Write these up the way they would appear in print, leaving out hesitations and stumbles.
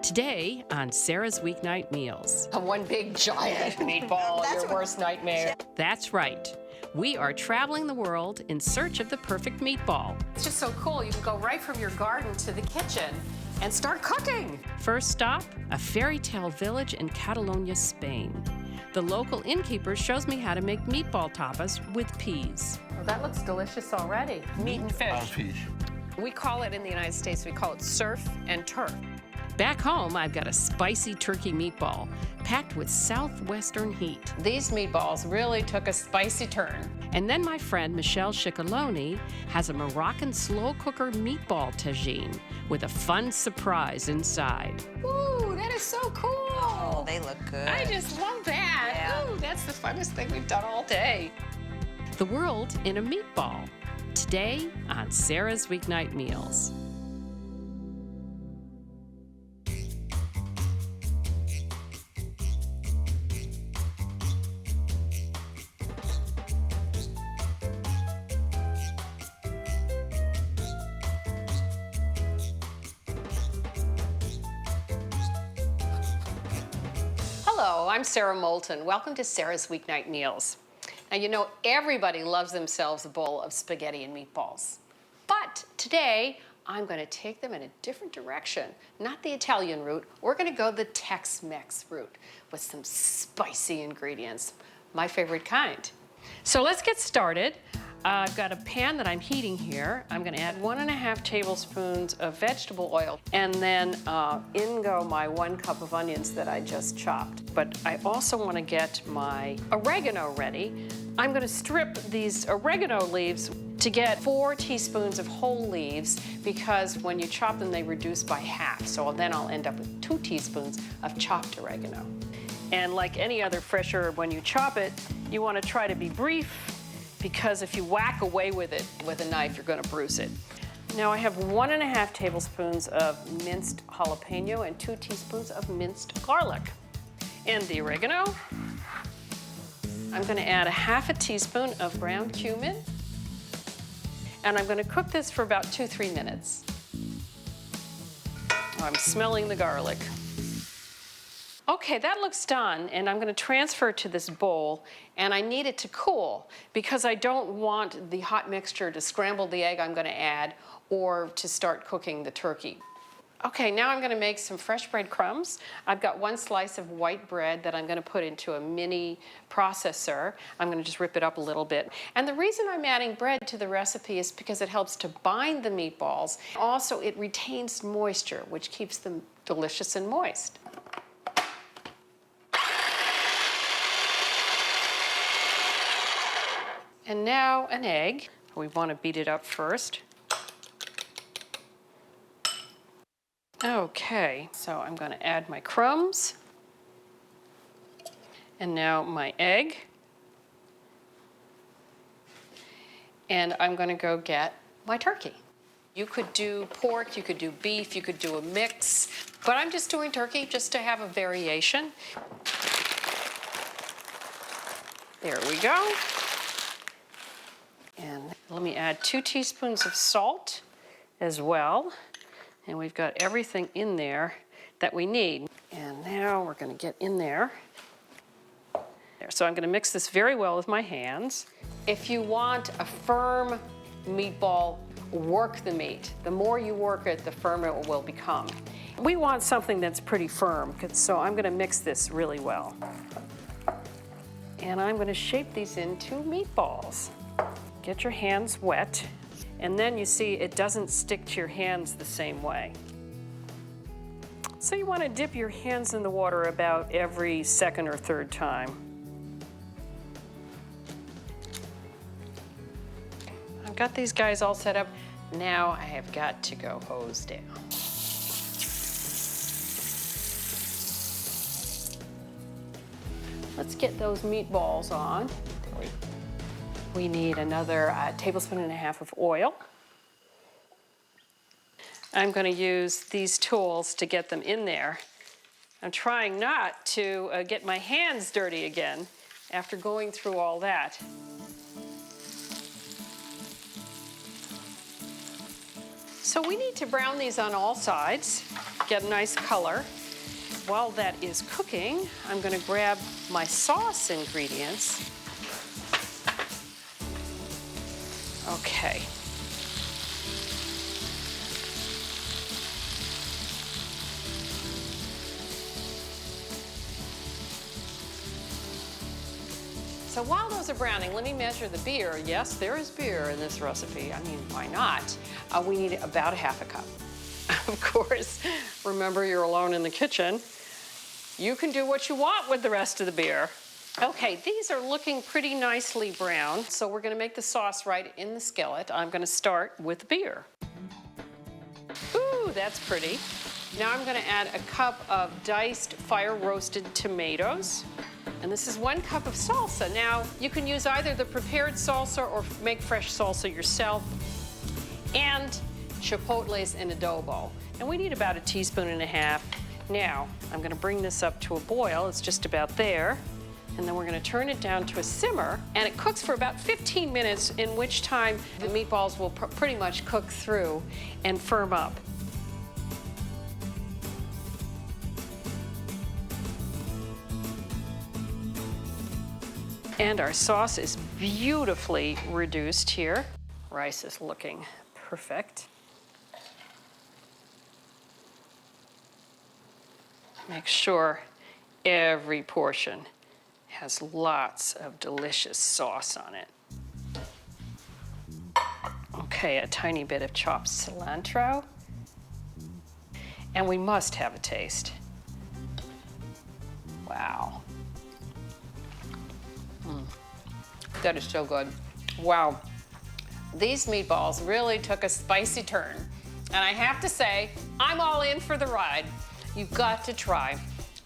Today on Sarah's Weeknight Meals. One big giant meatball, your worst nightmare. That's right. We are traveling the world in search of the perfect meatball. It's just so cool. You can go right from your garden to the kitchen and start cooking. First stop, a fairy tale village in Catalonia, Spain. The local innkeeper shows me how to make meatball tapas with peas. Well, that looks delicious already. Meat and fish. We call it in the United States, we call it surf and turf. Back home, I've got a spicy turkey meatball packed with southwestern heat. These meatballs really took a spicy turn. And then my friend Michele Scicolone has a Moroccan slow cooker meatball tagine with a fun surprise inside. Ooh, that is so cool. Oh, they look good. I just love that. Yeah. Ooh, that's the funnest thing we've done all day. The world in a meatball. Today on Sarah's Weeknight Meals. Hello, I'm Sara Moulton. Welcome to Sarah's Weeknight Meals. Now, you know, everybody loves themselves a bowl of spaghetti and meatballs. But today, I'm going to take them in a different direction. Not the Italian route. We're going to go the Tex-Mex route with some spicy ingredients, my favorite kind. So let's get started. I've got a pan that I'm heating here. I'm going to add 1.5 tablespoons of vegetable oil, and then in go my 1 cup of onions that I just chopped. But I also want to get my oregano ready. I'm going to strip these oregano leaves to get 4 teaspoons of whole leaves, because when you chop them, they reduce by half. So then I'll end up with 2 teaspoons of chopped oregano. And like any other fresh herb, when you chop it, you want to try to be brief, because if you whack away with it with a knife, you're going to bruise it. Now I have 1.5 tablespoons of minced jalapeno and 2 teaspoons of minced garlic. And the oregano. I'm going to add 1/2 teaspoon of ground cumin. And I'm going to cook this for about 2-3 minutes. I'm smelling the garlic. Okay, that looks done, and I'm going to transfer it to this bowl, and I need it to cool because I don't want the hot mixture to scramble the egg I'm going to add or to start cooking the turkey. Okay, now I'm going to make some fresh breadcrumbs. I've got 1 slice of white bread that I'm going to put into a mini processor. I'm going to just rip it up a little bit. And the reason I'm adding bread to the recipe is because it helps to bind the meatballs. Also, it retains moisture, which keeps them delicious and moist. And now an egg. We want to beat it up first. Okay, so I'm going to add my crumbs. And now my egg. And I'm going to go get my turkey. You could do pork, you could do beef, you could do a mix, but I'm just doing turkey just to have a variation. There we go. And let me add 2 teaspoons of salt as well. And we've got everything in there that we need. And now we're going to get in there. So I'm going to mix this very well with my hands. If you want a firm meatball, work the meat. The more you work it, the firmer it will become. We want something that's pretty firm, so I'm going to mix this really well. And I'm going to shape these into meatballs. Get your hands wet, and then you see it doesn't stick to your hands the same way. So you want to dip your hands in the water about every 2nd or 3rd time. I've got these guys all set up. Now I have got to go hose down. Let's get those meatballs on. We need another 1.5 tablespoons of oil. I'm going to use these tools to get them in there. I'm trying not to get my hands dirty again after going through all that. So we need to brown these on all sides, get a nice color. While that is cooking, I'm going to grab my sauce ingredients. Okay. So while those are browning, let me measure the beer. Yes, there is beer in this recipe. I mean, why not? We need about a half a cup. Of course, remember you're alone in the kitchen. You can do what you want with the rest of the beer. Okay, these are looking pretty nicely brown, so we're gonna make the sauce right in the skillet. I'm gonna start with the beer. Ooh, that's pretty. Now I'm gonna add a cup of diced fire-roasted tomatoes. And this is 1 cup of salsa. Now, you can use either the prepared salsa or make fresh salsa yourself. And chipotles and adobo. And we need about 1.5 teaspoons. Now, I'm gonna bring this up to a boil. It's just about there. And then we're gonna turn it down to a simmer. And it cooks for about 15 minutes, in which time the meatballs will pretty much cook through and firm up. And our sauce is beautifully reduced here. Rice is looking perfect. Make sure every portion has lots of delicious sauce on it. Okay, a tiny bit of chopped cilantro. And we must have a taste. Wow. That is so good. Wow. These meatballs really took a spicy turn. And I have to say, I'm all in for the ride. You've got to try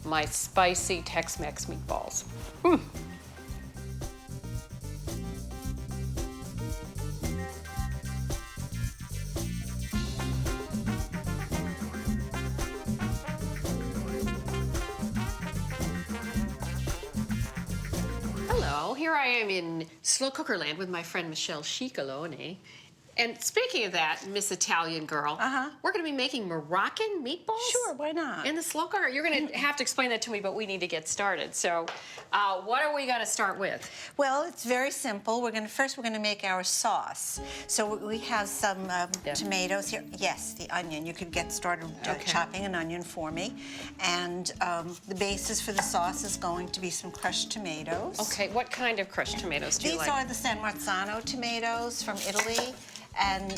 my spicy Tex-Mex meatballs. Hello, here I am in slow cooker land with my friend Michele Scicolone. And speaking of that, Miss Italian girl, we're going to be making Moroccan meatballs? Sure, why not? In the slow cooker. You're going to have to explain that to me, but we need to get started. So what are we going to start with? Well, it's very simple. First we're going to make our sauce. So we have some tomatoes here. Yes, the onion. You could get started chopping an onion for me. And the basis for the sauce is going to be some crushed tomatoes. Okay, what kind of crushed tomatoes do you like? These are the San Marzano tomatoes from Italy. And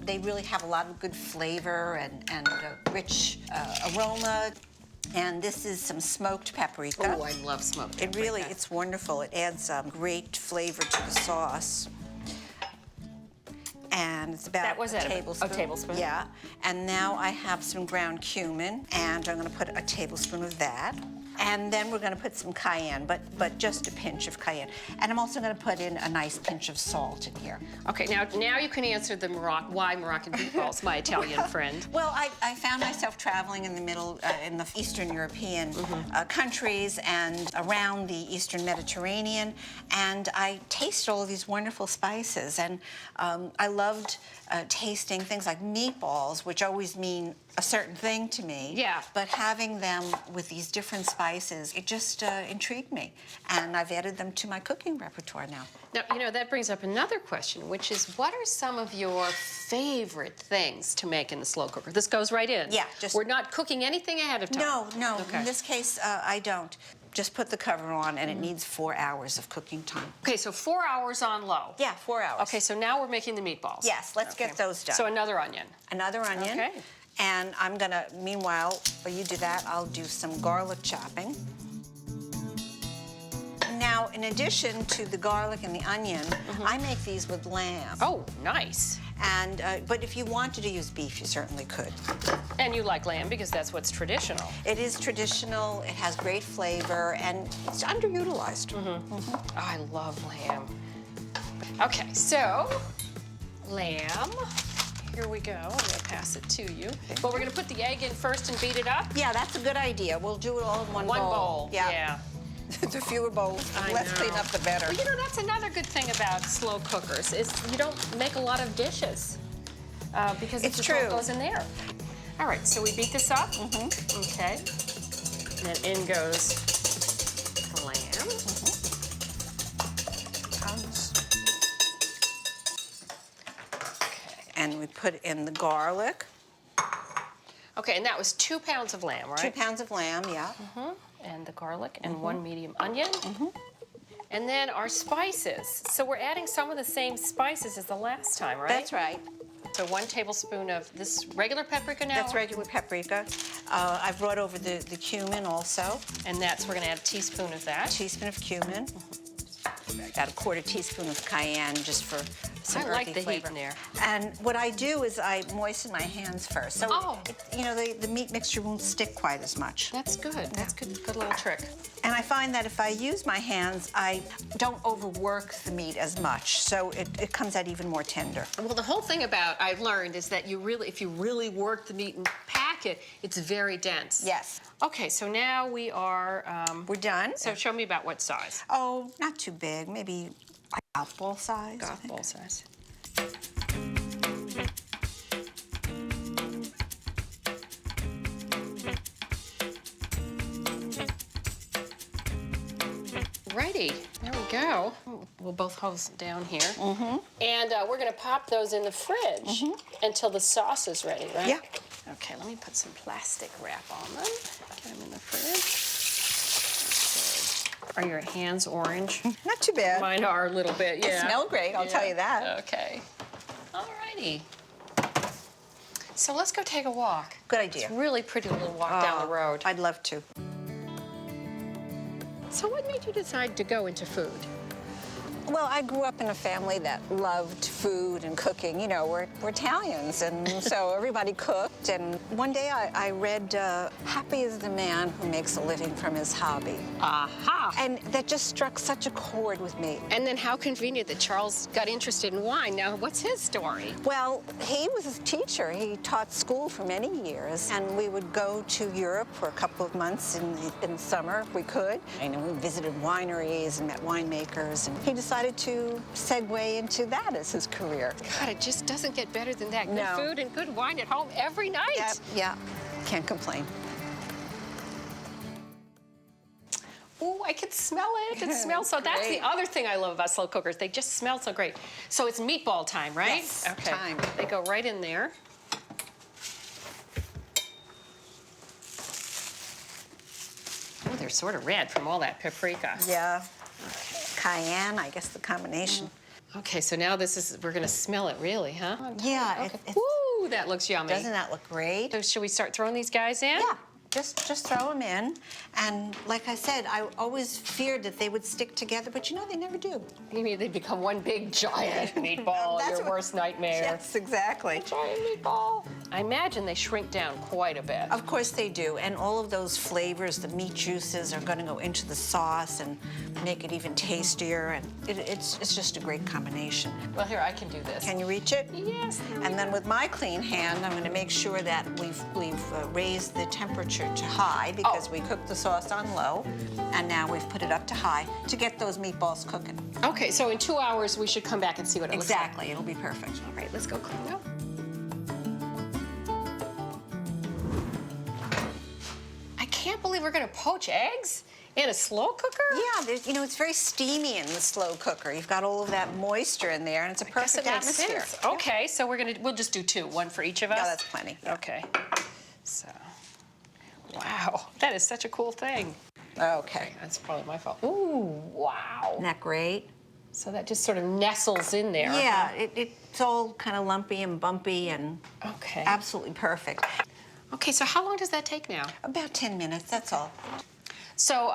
they really have a lot of good flavor and rich aroma. And this is some smoked paprika. Oh, I love smoked paprika. It's wonderful. It adds great flavor to the sauce. And it's about a tablespoon. A tablespoon. Yeah. And now I have some ground cumin, and I'm going to put a tablespoon of that. And then we're going to put some cayenne, but just a pinch of cayenne. And I'm also going to put in a nice pinch of salt in here. Okay, now you can answer the why Moroccan meatballs, my Italian friend. Well, I found myself traveling in the Eastern European countries and around the Eastern Mediterranean, and I tasted all of these wonderful spices, and I loved tasting things like meatballs, which always mean a certain thing to me. Yeah. But having them with these different spices, it just intrigued me. And I've added them to my cooking repertoire now. Now, that brings up another question, which is, what are some of your favorite things to make in the slow cooker? This goes right in. Yeah. We're not cooking anything ahead of time. No. Okay. In this case, I don't. Just put the cover on, and it needs 4 hours of cooking time. Okay, so 4 hours on low. Yeah, 4 hours. Okay, so now we're making the meatballs. Yes, let's get those done. So another onion. Another onion. Okay. And I'm gonna, meanwhile, while you do that, I'll do some garlic chopping. Now, in addition to the garlic and the onion, I make these with lamb. Oh, nice. And but if you wanted to use beef, you certainly could. And you like lamb because that's what's traditional. It is traditional, it has great flavor, and it's underutilized. Oh, I love lamb. Okay, so lamb. Here we go. I'm going to pass it to you. But we're going to put the egg in first and beat it up? Yeah, that's a good idea. We'll do it all in one bowl. One bowl, yeah. The fewer bowls, the less cleanup, the better. Well, that's another good thing about slow cookers is you don't make a lot of dishes. because It's it just all true. goes in there. All right, so we beat this up. Okay. And then in goes the lamb. And we put in the garlic. Okay, and that was 2 pounds of lamb, right? 2 pounds of lamb, yeah. And the garlic and 1 medium onion. And then our spices. So we're adding some of the same spices as the last time, right? That's right. So 1 tablespoon of this regular paprika now? That's regular paprika. I've brought over the cumin also. And we're gonna add a teaspoon of that. Teaspoon of cumin. About a 1/4 teaspoon of cayenne just for some I like earthy the heat flavor. in there. And what I do is I moisten my hands first. So, Oh. the meat mixture won't stick quite as much. That's good. That's good little trick. And I find that if I use my hands, I don't overwork the meat as much. So it comes out even more tender. Well, the whole thing about I've learned is that if you really work the meat and pack it, it's very dense. Yes. Okay, so now we are. We're done. So show me about what size. Oh, not too big. Maybe like golf ball size. I Golf think. ball size. Righty, there we go. We'll both hose down here. And we're gonna pop those in the fridge until the sauce is ready, right? Yeah. Okay, let me put some plastic wrap on them. Get them in the fridge. Okay. Are your hands orange? Not too bad. Mine are a little bit, yeah. They smell great, I'll tell you that. Okay. Alrighty. So let's go take a walk. Good idea. It's a really pretty little walk down the road. I'd love to. So what made you decide to go into food? Well, I grew up in a family that loved food and cooking. You know, we're Italians, and so everybody cooked. And one day I read, happy is the man who makes a living from his hobby. Aha! And that just struck such a chord with me. And then how convenient that Charles got interested in wine. Now, what's his story? Well, he was a teacher. He taught school for many years, and we would go to Europe for a couple of months in the summer if we could. And we visited wineries and met winemakers, and he decided to segue into that as his career. God, it just doesn't get better than that. Good No. food and good wine at home every night. Yeah, can't complain. Ooh, I can smell it. It smells so. That's the Great. other thing I love about slow cookers. They just smell so great. So it's meatball time, right? Yes, Okay. time. They go right in there. Oh, they're sort of red from all that paprika. Yeah. Cayenne, I guess the combination. Okay, so now we're gonna smell it really, huh? Yeah, Okay. Ooh, that looks yummy. doesn't that look great? So should we start throwing these guys in? Yeah, just throw them in. And like I said, I always feared that they would stick together, but you know, they never do. You mean they become one big giant meatball, That's your what- worst nightmare. Yes, exactly. Giant meatball. I imagine they shrink down quite a bit. Of course they do, and all of those flavors, the meat juices, are going to go into the sauce and make it even tastier, and it's just a great combination. Well, here, I can do this. Can you reach it? Yes. And then with my clean hand, I'm going to make sure that we've raised the temperature to high because we cooked the sauce on low, and now we've put it up to high to get those meatballs cooking. Okay, so in 2 hours, we should come back and see what it looks like. Exactly, it'll be perfect. All right, let's go clean up. I can't believe we're gonna poach eggs in a slow cooker? Yeah, it's very steamy in the slow cooker. You've got all of that moisture in there, and it's a Guess perfect it makes atmosphere. sense. Okay, so we'll just do 2, 1 for each of us. Yeah, that's plenty. Okay. So, wow, that is such a cool thing. Okay. That's probably my fault. Ooh, wow. Isn't that great? So that just sort of nestles in there. Yeah, it's all kind of lumpy and bumpy and Okay. absolutely perfect. Okay, so how long does that take now? About 10 minutes, that's all. So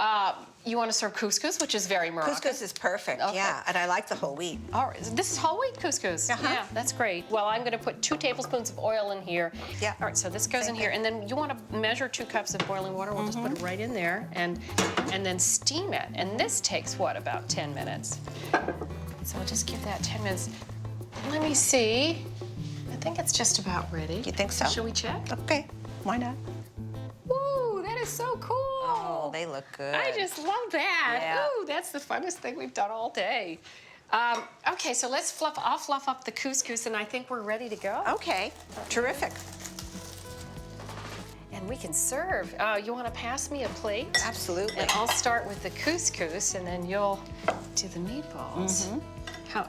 you want to serve couscous, which is very Moroccan. Couscous is perfect, Okay. yeah, and I like the whole wheat. All right, this is whole wheat couscous. Uh-huh. Yeah, that's great. Well, I'm going to put 2 tablespoons of oil in here. Yeah. All right, so this goes Same in here, thing. and then you want to measure 2 cups of boiling water. We'll just put it right in there, and then steam it. And this takes what, about 10 minutes? So we'll just give that 10 minutes. Let me see. I think it's just about ready. You think so? Should we check? Okay, why not? Ooh, that is so cool. Oh, they look good. I just love that. Yeah. Ooh, that's the funnest thing we've done all day. Okay, so I'll fluff up the couscous, and I think we're ready to go. Okay, terrific. And we can serve. You want to pass me a plate? Absolutely. And I'll start with the couscous, and then you'll do the meatballs. Mm-hmm.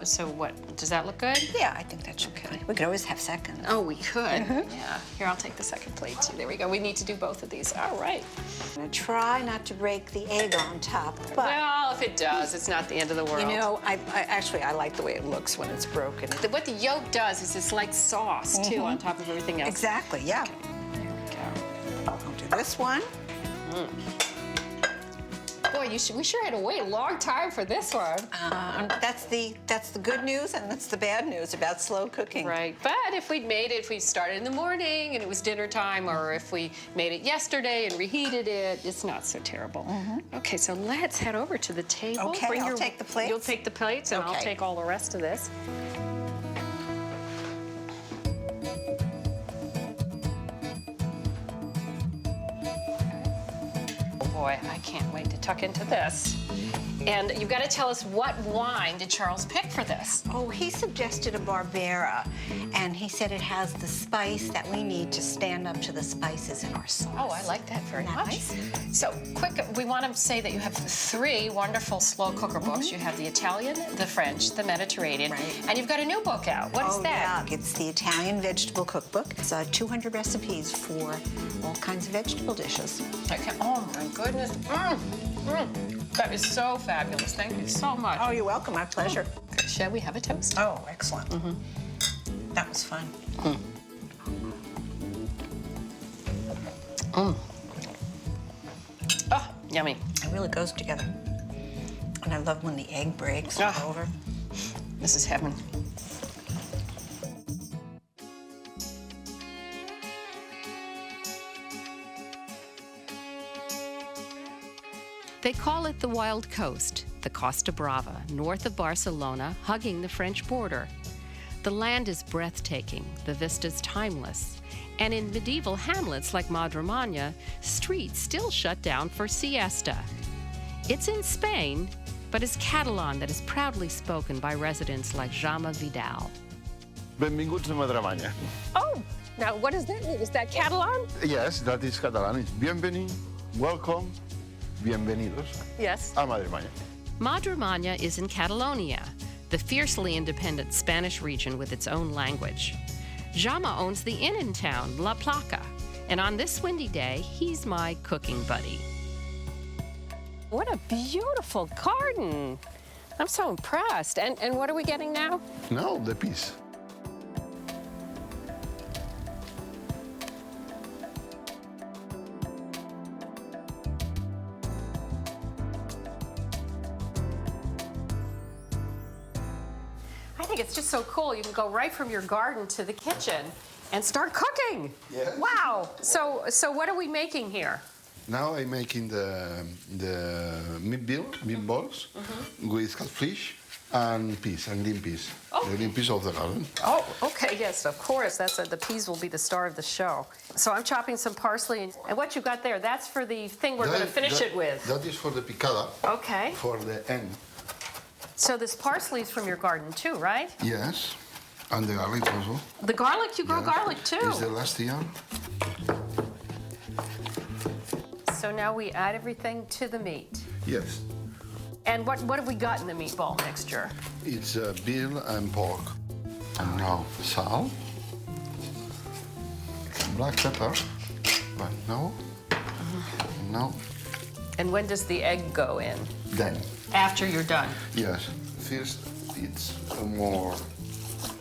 So what, does that look good? Yeah, I think that should be good. We could always have seconds. Oh, we could. Yeah. Here, I'll take the second plate, too. There we go. We need to do both of these. All right. I'm gonna try not to break the egg on top, but Well, if it does, it's not the end of the world. you know, I actually like the way it looks when it's broken. What the yolk does is it's like sauce, too, on top of everything else. Exactly, yeah. There we go. I'll do this one. Boy, we sure had to wait a long time for this one. That's the good news and that's the bad news about slow cooking. Right, but if we started in the morning and it was dinner time, or if we made it yesterday and reheated it, it's not so terrible. Okay, so let's head over to the table. Okay, I'll take the plates. You'll take the plates, and I'll Okay. take all the rest of this. Oh boy, I can't wait to tuck into this. And you've got to tell us, what wine did Charles pick for this? Oh, he suggested a Barbera, and he said it has the spice that we need to stand up to the spices in our sauce. Oh, I like that very Isn't that much. nice? So, quick, we want to say that you have 3 wonderful slow cooker books. You have the Italian, the French, the Mediterranean, Right. and you've got a new book out. What is that? Yeah, it's the Italian Vegetable Cookbook. It's 200 recipes for all kinds of vegetable dishes. Okay. Oh, my goodness. That is so fabulous. Thank you so much. Oh, you're welcome. My pleasure. Shall we have a toast? Oh, excellent. That was fun. Oh, yummy. It really goes together. And I love when the egg breaks Ah. over. This is heaven. They call it the Wild Coast, the Costa Brava, north of Barcelona, hugging the French border. The land is breathtaking, the vista's timeless, and in medieval hamlets like Madremanya, streets still shut down for siesta. It's in Spain, but it's Catalan that is proudly spoken by residents like Juame Vidal. Benvinguts a Madremanya. Oh, now what does that mean? Is that Catalan? Yes, that is Catalan. It's bienveni, welcome, bienvenidos Yes. a Madremanya. Madremanya is in Catalonia, the fiercely independent Spanish region with its own language. Jaume owns the inn in town, La Placa, and on this windy day, he's my cooking buddy. What a beautiful garden. I'm so impressed. And what are we getting now? No, the peas. I think it's just so cool. You can go right from your garden to the kitchen and start cooking. Yes. Wow. So what are we making here? Now I'm making the meatballs with catfish and peas, and green peas. Oh. The green peas of the garden. Oh, okay, yes, of course. The peas will be the star of the show. So I'm chopping some parsley, and what you got there, that's for the thing we're going to finish it with. That is for the picada, Okay. for the end. So this parsley is from your garden too, right? Yes, and the garlic also. The garlic, you grow Yes. garlic too. It's the last year. So now we add everything to the meat. Yes, And what have we got in the meatball mixture? it's veal and pork. And now salt, black pepper, but no, no, And when does the egg go in? then. After you're done. Yes, first it's more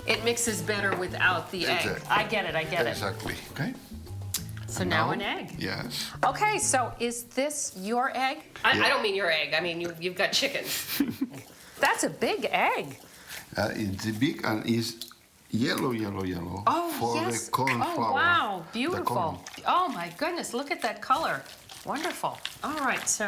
It mixes better without the egg. Exactly. I get it. exactly, okay? So now an egg. Yes. Okay, so is this your egg? I Yeah. don't mean your egg. I mean you've got chicken. That's a big egg. It's big and it's yellow Oh, for yes. the corn Oh, flour. wow, The beautiful. corn. Oh my goodness, look at that color. Wonderful. All right, so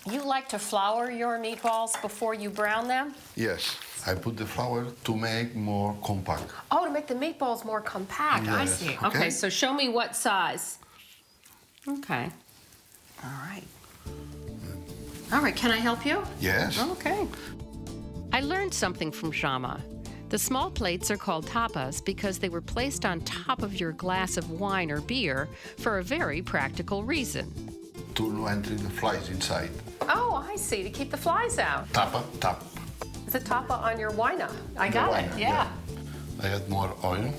you like to flour your meatballs before you brown them? Yes, I put the flour to make more compact. Oh, to make the meatballs more compact. I Yes, see. okay. Okay, so show me what size. Okay. All right. All right, can I help you? Yes. Okay. I learned something from Juame. The small plates are called tapas because they were placed on top of your glass of wine or beer for a very practical reason. To no enter the flies inside. Oh, I see, to keep the flies out. Tapa, tap. It's a tapa on your wina. I got it, Wine, yeah. I add more oil.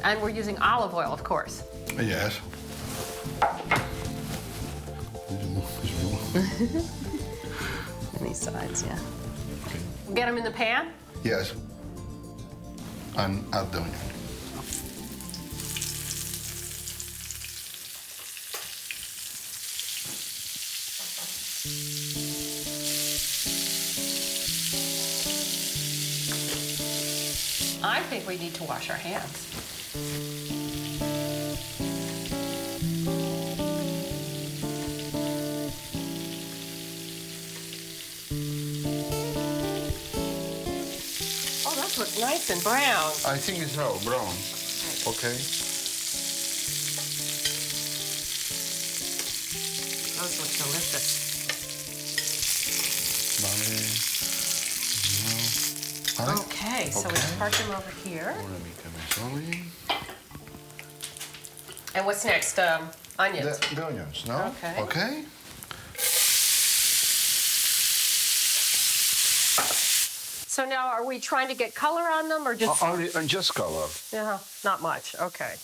And we're using olive oil, of course. Yes. On these sides, yeah. Get them in the pan? Yes. And add the onion. I think we need to wash our hands. Oh, those look nice and brown. I think it's now brown. Okay. Those look delicious. Vale. Okay, so we park them over here. Ahora mi camisoli. And what's next? Onions. The onions, no? Okay. Okay. So now, are we trying to get color on them, or just? Only and just color. Yeah, not much. Okay.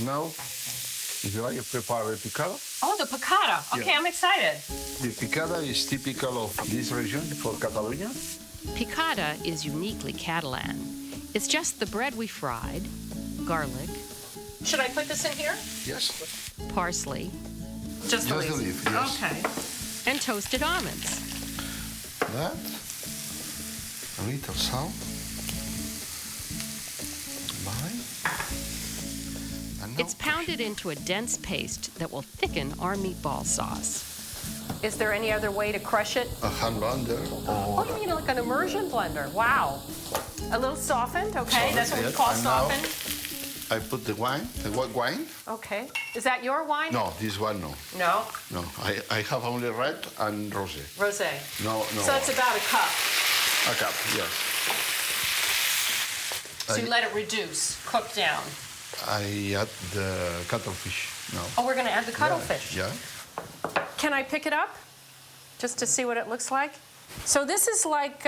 Now, if you like, prepare the picada. Oh, the piccata. Okay, Yeah. I'm excited. The picada is typical of this region for Catalonia. Picada is uniquely Catalan. It's just the bread we fried, garlic, Should I put this in here? Yes. parsley, Just Just the leaf, yes. Okay. and toasted almonds. That. A little salt. Vale. And now It's pounded into a dense paste that will thicken our meatball sauce. Is there any other way to crush it? a hand blender Oh, or you mean like an immersion blender? Wow. A little softened, okay? That's what we Yes, call and now softened. I put the wine, the white wine. Okay. Is that your wine? No, this one no. No? No, I have only red and rosé. Rosé. No. So it's about a cup. A cup, yes. So you let it reduce, cook down. I add the cuttlefish now. Oh, we're going to add the cuttlefish. Yeah. Can I pick it up just to see what it looks like? So this is like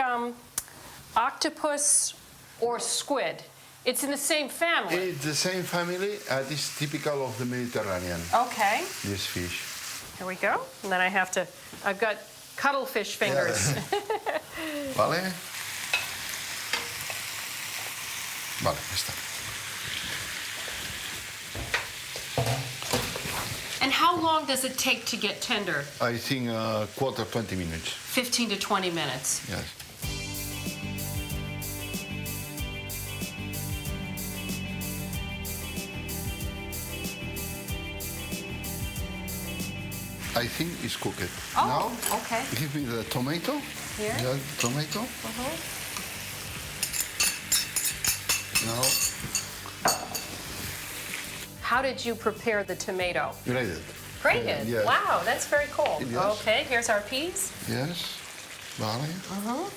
octopus or squid. It's in the same family. It's the same family. It's typical of the Mediterranean, Okay, this fish. here we go. And then I've got cuttlefish fingers. Vale. Vale, está. And how long does it take to get tender? I think quarter 20 minutes. 15 to 20 minutes. Yes. I think it's cooked. Oh, Now, okay. give me the tomato. Here? Yeah, tomato. Now, How did you prepare the tomato? grated. Grated. Yes. Wow, that's very cool. Yes. Okay, here's our peas. Yes. Vale.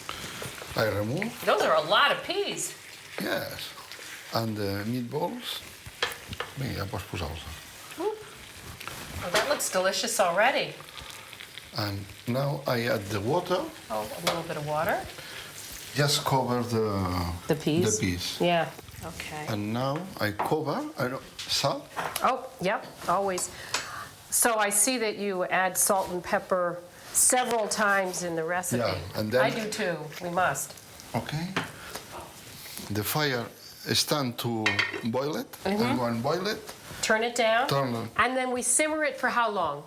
I remove. Those are a lot of peas. Yes. And the meatballs. Venga, pues pusamos. Oh, that looks delicious already. And now I add the water. Oh, a little bit of water. Just cover The peas? The peas. Yeah. Okay. And now I cover. Salt. Oh, yep, always. So I see that you add salt and pepper several times in the recipe. Yeah, and then- I do too. We must. Okay. The fire stand to boil it, and when boil it, Turn it down. Turn it. And then we simmer it for how long?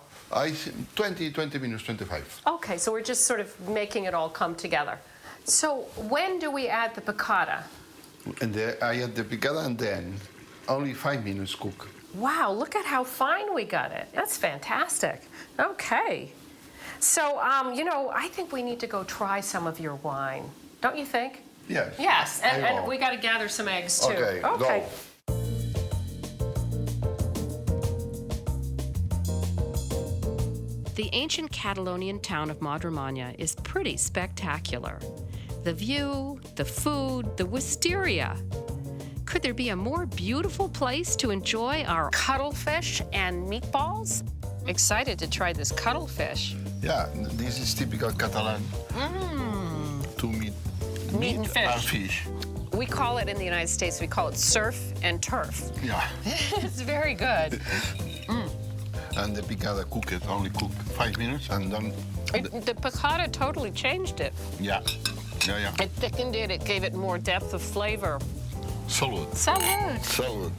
20 minutes, 25. Okay, so we're just sort of making it all come together. So when do we add the piccata? And I add the picada, and then only 5 minutes cook. Wow, look at how fine we got it. That's fantastic. Okay. So, I think we need to go try some of your wine. Don't you think? Yes. Yes, I and will. we got to gather some eggs too. Okay, go. The ancient Catalonian town of Madremanya is pretty spectacular. The view, the food, the wisteria. Could there be a more beautiful place to enjoy our Cuttlefish and meatballs? Excited to try this cuttlefish. Yeah, this is typical Catalan. To meat and fish. and fish. We call it in the United States, we call it surf and turf. Yeah. It's very good. And the picada cook it, only cook 5 minutes and then. The piccata totally changed it. Yeah. Yeah, yeah. It thickened it, it gave it more depth of flavor. Salud. Salud. Salud.